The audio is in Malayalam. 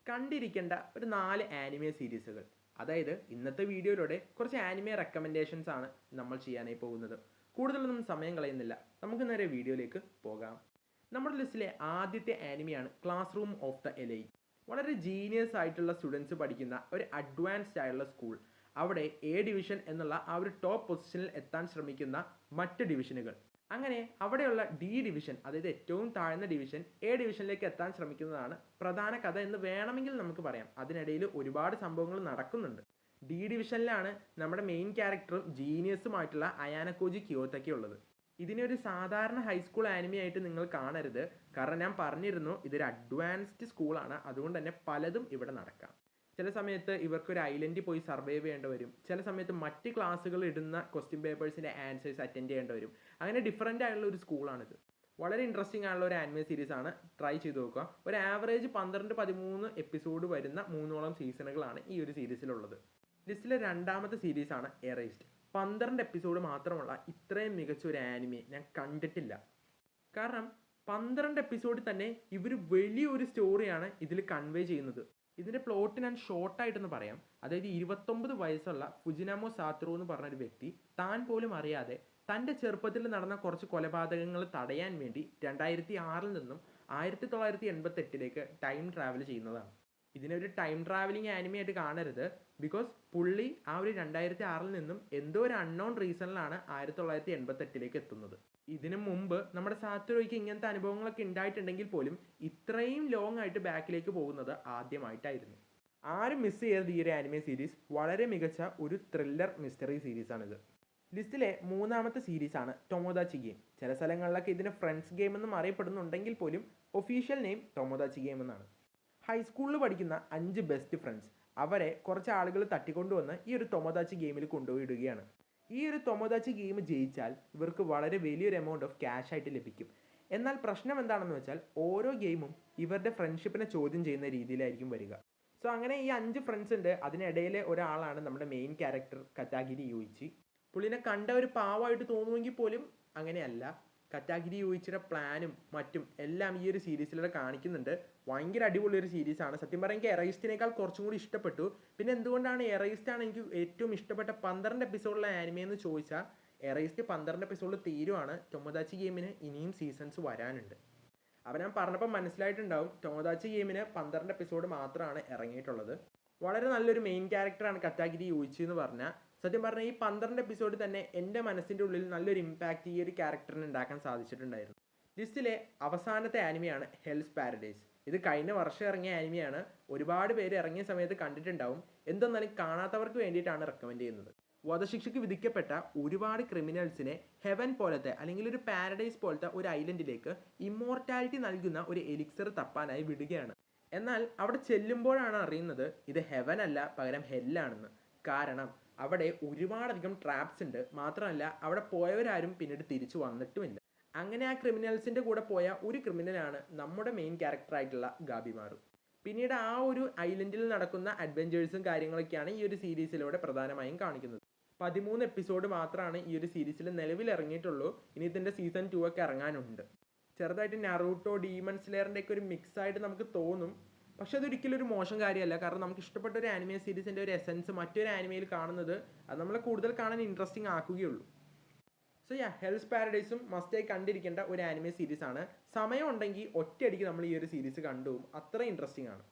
കണ്ടിരിക്കേണ്ട ഒരു 4 ആനിമെ സീരീസുകൾ. അതായത് ഇന്നത്തെ വീഡിയോയിലൂടെ കുറച്ച് ആനിമെ റെക്കമെൻഡേഷൻസ് ആണ് നമ്മൾ ചെയ്യാനായി പോകുന്നത്. കൂടുതലൊന്നും സമയം കളയുന്നില്ല, നമുക്ക് നേരെ വീഡിയോയിലേക്ക് പോകാം. നമ്മുടെ ലിസ്റ്റിലെ ആദ്യത്തെ ആനിമയാണ് classroom of the elite. വളരെ ജീനിയസ് ആയിട്ടുള്ള സ്റ്റുഡൻസ് പഠിക്കുന്ന ഒരു അഡ്വാൻസ്ഡ് ആയിട്ടുള്ള സ്കൂൾ. അവിടെ എ ഡിവിഷൻ എന്നുള്ള ആ ഒരു ടോപ്പ് പൊസിഷനിൽ എത്താൻ ശ്രമിക്കുന്ന മറ്റ് ഡിവിഷനുകൾ. അങ്ങനെ അവിടെയുള്ള ഡി ഡിവിഷൻ, അതായത് ഏറ്റവും താഴ്ന്ന ഡിവിഷൻ എ ഡിവിഷനിലേക്ക് എത്താൻ ശ്രമിക്കുന്നതാണ് പ്രധാന കഥ എന്ന് വേണമെങ്കിൽ നമുക്ക് പറയാം. അതിനിടയിൽ ഒരുപാട് സംഭവങ്ങൾ നടക്കുന്നുണ്ട്. ഡി ഡിവിഷനിലാണ് നമ്മുടെ മെയിൻ ക്യാരക്ടറും ജീനിയസുമായിട്ടുള്ള അയാനക്കോജി കിയോത്തക്കി ഉള്ളത്. ഇതിനെ ഒരു സാധാരണ ഹൈസ്കൂൾ ആനിമി ആയിട്ട് നിങ്ങൾ കാണരുത്. കാരണം ഞാൻ പറഞ്ഞിരുന്നു ഇതൊരു അഡ്വാൻസ്ഡ് സ്കൂളാണ്, അതുകൊണ്ട് തന്നെ പലതും ഇവിടെ നടക്കാം. ചില സമയത്ത് ഇവർക്കൊരു ഐലൻഡിൽ പോയി സർവൈവ് ചെയ്യേണ്ടി വരും. ചില സമയത്ത് മറ്റ് ക്ലാസ്സുകൾ ഇടുന്ന ക്വസ്റ്റ്യൻ പേപ്പേഴ്സിൻ്റെ ആൻസേഴ്സ് അറ്റൻഡ് ചെയ്യേണ്ടി വരും. അങ്ങനെ ഡിഫറൻ്റ് ആയിട്ടുള്ള ഒരു സ്കൂളാണിത്. വളരെ ഇൻട്രസ്റ്റിംഗ് ആയിട്ടുള്ള ഒരു ആനിമേ സീരീസാണ്, ട്രൈ ചെയ്ത് നോക്കുക. ഒരു ആവറേജ് 12-13 എപ്പിസോഡ് വരുന്ന 3ഓളം സീസണുകളാണ് ഈ ഒരു സീരീസിലുള്ളത്. ലിസ്റ്റിലെ രണ്ടാമത്തെ സീരീസാണ് എറേസ്ഡ്. 12 എപ്പിസോഡ് മാത്രമുള്ള ഇത്രയും മികച്ച ഒരു ആനിമെ ഞാൻ കണ്ടിട്ടില്ല. കാരണം 12 എപ്പിസോഡിൽ തന്നെ ഇവർ വലിയൊരു സ്റ്റോറിയാണ് ഇതിൽ കൺവേ ചെയ്യുന്നത്. ഇതിൻ്റെ പ്ലോട്ട് ഞാൻ ഷോർട്ടായിട്ടെന്ന് പറയാം. അതായത് 29 വയസ്സുള്ള ഫുജിനാമോ സാത്രു എന്ന് പറഞ്ഞൊരു വ്യക്തി താൻ പോലും അറിയാതെ തൻ്റെ ചെറുപ്പത്തിൽ നടന്ന കുറച്ച് കൊലപാതകങ്ങൾ തടയാൻ വേണ്ടി 2006 നിന്നും 1988 ടൈം ട്രാവൽ ചെയ്യുന്നതാണ്. ഇതിനൊരു ടൈം ട്രാവലിംഗ് ആനിമി ആയിട്ട് കാണരുത്. ബിക്കോസ് പുള്ളി ആ ഒരു 2006 നിന്നും എന്തോ ഒരു അൺനോൺ റീസണിലാണ് 1988 എത്തുന്നത്. ഇതിനു മുമ്പ് നമ്മുടെ സാത്രോയ്ക്ക് ഇങ്ങനത്തെ അനുഭവങ്ങളൊക്കെ ഉണ്ടായിട്ടുണ്ടെങ്കിൽ പോലും ഇത്രയും ലോങ് ആയിട്ട് ബാക്കിലേക്ക് പോകുന്നത് ആദ്യമായിട്ടായിരുന്നു. ആരും മിസ് ചെയ്യരുത് ഈ ഒരു ആനിമെ സീരീസ്. വളരെ മികച്ച ഒരു ത്രില്ലർ മിസ്റ്ററി സീരീസാണിത്. ലിസ്റ്റിലെ മൂന്നാമത്തെ സീരീസാണ് ടൊമോദാച്ചി ഗെയിം. ചില സ്ഥലങ്ങളിലൊക്കെ ഇതിന് ഫ്രണ്ട്സ് ഗെയിം എന്നും അറിയപ്പെടുന്നുണ്ടെങ്കിൽ പോലും ഒഫീഷ്യൽ നെയിം ടൊമോദാച്ചി ഗെയിം എന്നാണ്. ഹൈസ്കൂളിൽ പഠിക്കുന്ന 5 ബെസ്റ്റ് ഫ്രണ്ട്സ്, അവരെ കുറച്ച് ആളുകൾ തട്ടിക്കൊണ്ടുവന്ന് ഈ ഒരു ടൊമോദാച്ചി ഗെയിമിൽ കൊണ്ടുപോയിടുകയാണ്. ഈ ഒരു ടൊമോദാച്ചി ഗെയിം ജയിച്ചാൽ ഇവർക്ക് വളരെ വലിയൊരു എമൗണ്ട് ഓഫ് ക്യാഷ് ആയിട്ട് ലഭിക്കും. എന്നാൽ പ്രശ്നം എന്താണെന്ന് വെച്ചാൽ ഓരോ ഗെയിമും ഇവരുടെ ഫ്രണ്ട്ഷിപ്പിനെ ചോദ്യം ചെയ്യുന്ന രീതിയിലായിരിക്കും വരിക. സോ അങ്ങനെ ഈ 5 ഫ്രണ്ട്സ് ഉണ്ട്. അതിനിടയിലെ ഒരാളാണ് നമ്മുടെ മെയിൻ ക്യാരക്ടർ കറ്റാഗിരി യൂയിച്ചി. പുള്ളിനെ കണ്ട ഒരു പാവമായിട്ട് തോന്നുമെങ്കിൽ പോലും അങ്ങനെയല്ല. കറ്റാഗിരി യൂയിച്ചിയുടെ പ്ലാനും മറ്റും എല്ലാം ഈ ഒരു സീരീസിലൂടെ കാണിക്കുന്നുണ്ട്. ഭയങ്കര അടിപൊളി ഒരു സീരീസാണ്. സത്യം പറയാൻ എനിക്ക് എറൈസ്റ്റിനേക്കാൾ കുറച്ചും കൂടി ഇഷ്ടപ്പെട്ടു. പിന്നെ എന്തുകൊണ്ടാണ് എറൈസ്റ്റാണ് എനിക്ക് ഏറ്റവും ഇഷ്ടപ്പെട്ട 12 എപ്പിസോഡിലെ ആനിമേ എന്ന് ചോദിച്ചാൽ, എറൈസ്റ്റ് 12 എപ്പിസോഡിൽ തീരുവാണ്. ടൊമോദാച്ചി ഗെയിമിന് ഇനിയും സീസൺസ് വരാനുണ്ട്. അപ്പോൾ ഞാൻ പറഞ്ഞപ്പോൾ മനസ്സിലായിട്ടുണ്ടാവും, ടൊമോദാച്ചി ഗെയിമിന് 12 എപ്പിസോഡ് മാത്രമാണ് ഇറങ്ങിയിട്ടുള്ളത്. വളരെ നല്ലൊരു മെയിൻ ക്യാരക്ടറാണ് കറ്റാഗിരി യൂയിച്ചി എന്ന് പറഞ്ഞാൽ. സത്യം പറഞ്ഞാൽ ഈ 12 എപ്പിസോഡ് തന്നെ എൻ്റെ മനസ്സിൻ്റെ ഉള്ളിൽ നല്ലൊരു ഇമ്പാക്റ്റ് ഈ ഒരു ക്യാരക്ടറിന് ഉണ്ടാക്കാൻ സാധിച്ചിട്ടുണ്ടായിരുന്നു. ലിസ്റ്റിലെ അവസാനത്തെ ആനിമയാണ് ഹെൽസ് പാരഡൈസ്. ഇത് കഴിഞ്ഞ വർഷം ഇറങ്ങിയ ആനിമയാണ്. ഒരുപാട് പേര് ഇറങ്ങിയ സമയത്ത് കണ്ടിട്ടുണ്ടാവും. എന്തെന്നാലും കാണാത്തവർക്ക് വേണ്ടിയിട്ടാണ് റെക്കമെൻഡ് ചെയ്യുന്നത്. വധശിക്ഷയ്ക്ക് വിധിക്കപ്പെട്ട ഒരുപാട് ക്രിമിനൽസിനെ ഹെവൻ പോലത്തെ അല്ലെങ്കിൽ ഒരു പാരഡൈസ് പോലത്തെ ഒരു ഐലൻഡിലേക്ക് ഇമ്മോർട്ടാലിറ്റി നൽകുന്ന ഒരു എലിക്സർ തപ്പാനായി വിടുകയാണ്. എന്നാൽ അവിടെ ചെല്ലുമ്പോഴാണ് അറിയുന്നത് ഇത് ഹെവൻ അല്ല, പകരം ഹെല്ലാണെന്ന്. കാരണം അവിടെ ഒരുപാടധികം ട്രാപ്സ് ഉണ്ട്. മാത്രമല്ല അവിടെ പോയവരാരും പിന്നീട് തിരിച്ചു വന്നിട്ടുമില്ല. അങ്ങനെ ആ ക്രിമിനൽസിൻ്റെ കൂടെ പോയ ഒരു ക്രിമിനലാണ് നമ്മുടെ മെയിൻ ക്യാരക്ടറായിട്ടുള്ള ഗാബിമാറു. പിന്നീട് ആ ഒരു ഐലൻഡിൽ നടക്കുന്ന അഡ്വെഞ്ചേഴ്സും കാര്യങ്ങളൊക്കെയാണ് ഈ ഒരു സീരീസിലൂടെ പ്രധാനമായും കാണിക്കുന്നത്. 13 എപ്പിസോഡ് മാത്രമാണ് ഈ ഒരു സീരീസിൽ നിലവിൽ ഇറങ്ങിയിട്ടുള്ളൂ. ഇനി ഇതിൻ്റെ സീസൺ 2 ഒക്കെ ഇറങ്ങാനുണ്ട്. ചെറുതായിട്ട് നറൂട്ടോ, ഡീമൺ സ്ലെയറിൻ്റെ ഒക്കെ ഒരു മിക്സ് ആയിട്ട് നമുക്ക് തോന്നും. പക്ഷെ അതൊരിക്കലും ഒരു മോശം കാര്യമല്ല. കാരണം നമുക്ക് ഇഷ്ടപ്പെട്ട ഒരു ആനിമേ സീരീസിൻ്റെ ഒരു എസൻസ് മറ്റൊരു ആനിമയിൽ കാണുന്നത് അത് നമ്മളെ കൂടുതൽ കാണാൻ ഇൻട്രസ്റ്റിംഗ് ആക്കുകയുള്ളൂ. സോ ഹെൽസ് പാരഡൈസും മസ്റ്റായി കണ്ടിരിക്കേണ്ട ഒരു ആനിമേ സീരീസാണ്. സമയം ഉണ്ടെങ്കിൽ ഒറ്റയടിക്ക് നമ്മൾ ഈ ഒരു സീരീസ് കണ്ടുപോകും. അത്ര ഇൻട്രസ്റ്റിംഗ് ആണ്.